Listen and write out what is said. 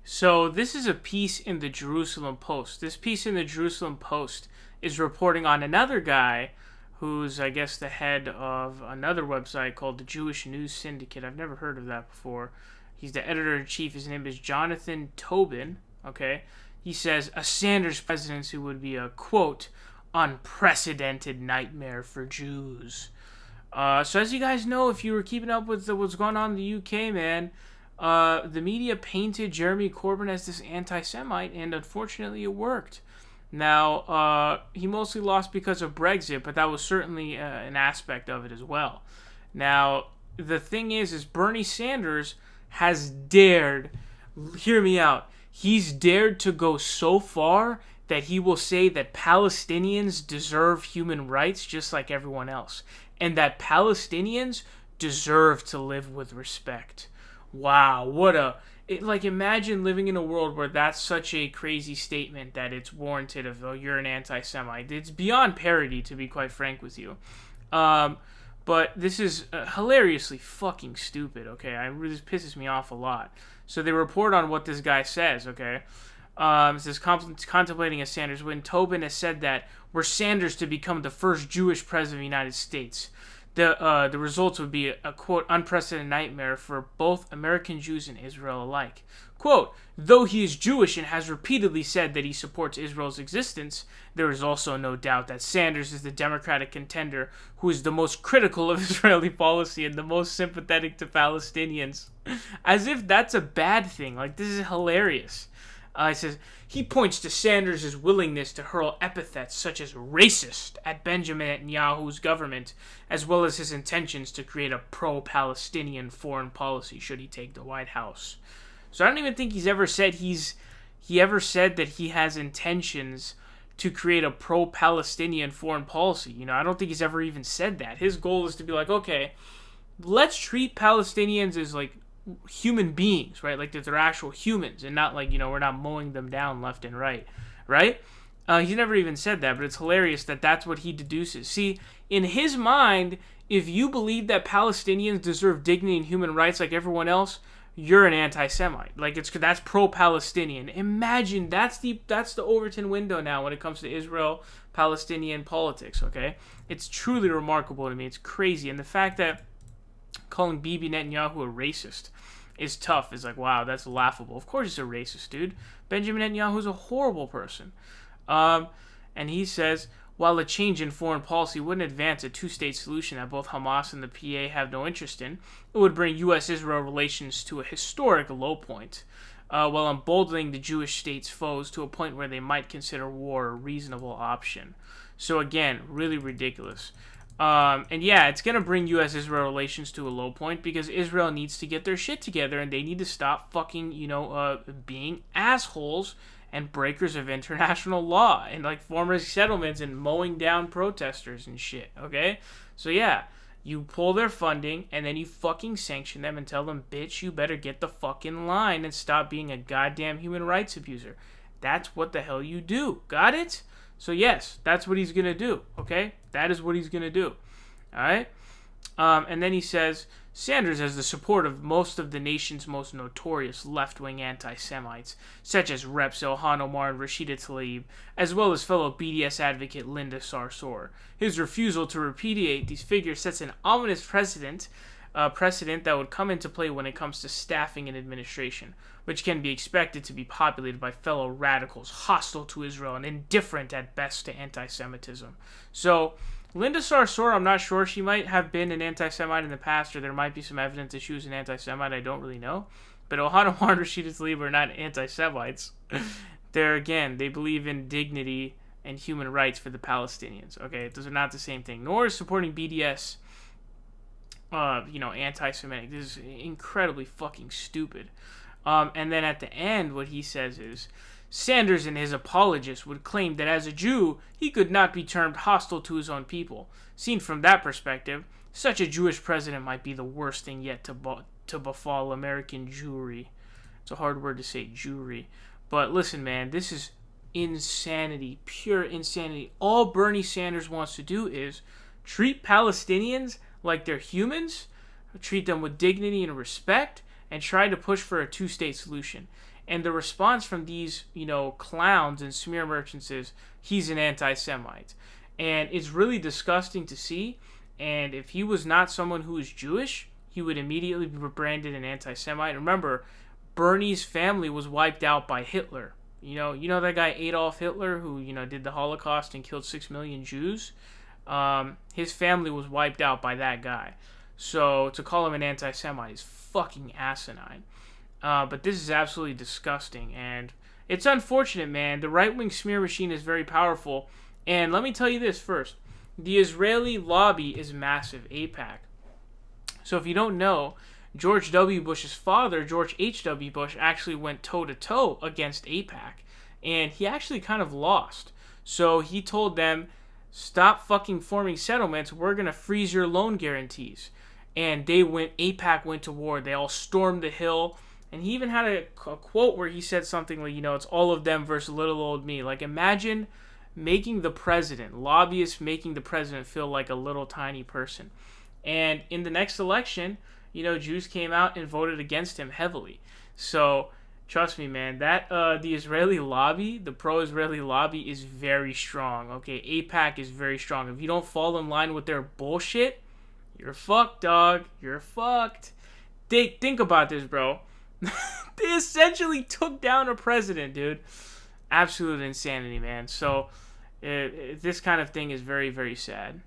So this is a piece in the Jerusalem Post. This piece in the Jerusalem Post is reporting on another guy who's, I guess, the head of another website called the Jewish News Syndicate. I've never heard of that before. He's the editor-in-chief. His name is Jonathan Tobin, okay? He says, a Sanders presidency would be a, quote, unprecedented nightmare for Jews. So as you guys know, if you were keeping up with what's going on in the UK, man, the media painted Jeremy Corbyn as this anti-Semite, and unfortunately it worked. Now, he mostly lost because of Brexit, but that was certainly an aspect of it as well. Now, the thing is Bernie Sanders has dared, hear me out, he's dared to go so far that he will say that Palestinians deserve human rights just like everyone else, and that Palestinians deserve to live with respect. Wow, imagine living in a world where that's such a crazy statement that it's warranted of, oh, you're an anti-Semite. It's beyond parody, to be quite frank with you. But this is hilariously fucking stupid, okay? This pisses me off a lot. So they report on what this guy says, okay? It says, contemplating a Sanders win, Tobin has said that were Sanders to become the first Jewish president of the United States, the results would be a, quote, unprecedented nightmare for both American Jews and Israel alike. Quote, though he is Jewish and has repeatedly said that he supports Israel's existence, there is also no doubt that Sanders is the Democratic contender who is the most critical of Israeli policy and the most sympathetic to Palestinians. As if that's a bad thing. Like, this is hilarious. It says, he points to Sanders' willingness to hurl epithets such as racist at Benjamin Netanyahu's government, as well as his intentions to create a pro-Palestinian foreign policy should he take the White House. So I don't even think he's ever said he that he has intentions to create a pro-Palestinian foreign policy. You know, I don't think he's ever even said that. His goal is to be like, okay, let's treat Palestinians as like human beings, right? Like that they're actual humans and not like, you know, we're not mowing them down left and right? He never even said that, but it's hilarious that that's what he deduces. See, in his mind, if you believe that Palestinians deserve dignity and human rights like everyone else, you're an anti-Semite. Like that's pro-Palestinian. Imagine that's the Overton window now when it comes to Israel-Palestinian politics, okay? It's truly remarkable to me. It's crazy. And the fact that calling Bibi Netanyahu a racist is tough. It's like, wow, that's laughable. Of course he's a racist, dude. Benjamin Netanyahu is a horrible person. And he says, while a change in foreign policy wouldn't advance a two-state solution that both Hamas and the PA have no interest in, it would bring U.S.-Israel relations to a historic low point, while emboldening the Jewish state's foes to a point where they might consider war a reasonable option. So again, really ridiculous. And yeah, it's going to bring U.S.-Israel relations to a low point because Israel needs to get their shit together and they need to stop fucking, being assholes and breakers of international law and like former settlements and mowing down protesters and shit, okay? So yeah, you pull their funding and then you fucking sanction them and tell them, bitch, you better get the fucking line and stop being a goddamn human rights abuser. That's what the hell you do. Got it? So yes, that's what he's going to do, okay? That is what he's going to do, all right? And then he says, Sanders has the support of most of the nation's most notorious left-wing anti-Semites, such as Reps Ilhan Omar and Rashida Tlaib, as well as fellow BDS advocate Linda Sarsour. His refusal to repudiate these figures sets an ominous precedent that would come into play when it comes to staffing and administration, which can be expected to be populated by fellow radicals hostile to Israel and indifferent at best to anti-Semitism. So, Linda Sarsour, I'm not sure. She might have been an anti-Semite in the past, or there might be some evidence that she was an anti-Semite. I don't really know. But Ilhan Omar and Rashida Tlaib are not anti-Semites. They believe in dignity and human rights for the Palestinians. Okay, those are not the same thing. Nor is supporting BDS anti-Semitic. This is incredibly fucking stupid. And then at the end, what he says is, Sanders and his apologists would claim that as a Jew, he could not be termed hostile to his own people. Seen from that perspective, such a Jewish president might be the worst thing yet to befall American Jewry. It's a hard word to say, Jewry. But listen, man, this is insanity, pure insanity. All Bernie Sanders wants to do is treat Palestinians like they're humans, treat them with dignity and respect, and try to push for a two-state solution. And the response from these, clowns and smear merchants is, he's an anti-Semite. And it's really disgusting to see. And if he was not someone who is Jewish, he would immediately be branded an anti-Semite. Remember, Bernie's family was wiped out by Hitler. You know that guy Adolf Hitler who, did the Holocaust and killed 6 million Jews? His family was wiped out by that guy. So to call him an anti-Semite is fucking asinine. But this is absolutely disgusting. And it's unfortunate, man. The right-wing smear machine is very powerful. And let me tell you this first. The Israeli lobby is massive, AIPAC. So if you don't know, George W. Bush's father, George H.W. Bush, actually went toe-to-toe against AIPAC. And he actually kind of lost. So he told them, stop fucking forming settlements. We're going to freeze your loan guarantees. And AIPAC went to war. They all stormed the Hill. And he even had a quote where he said something like, it's all of them versus little old me. Like, imagine making the president, lobbyists making the president feel like a little tiny person. And in the next election, Jews came out and voted against him heavily. So, trust me, man, that the Israeli lobby, the pro-Israeli lobby is very strong, okay? AIPAC is very strong. If you don't fall in line with their bullshit, you're fucked, dog. You're fucked. Think about this, bro. They essentially took down a president, dude. Absolute insanity, man. So, this kind of thing is very, very sad.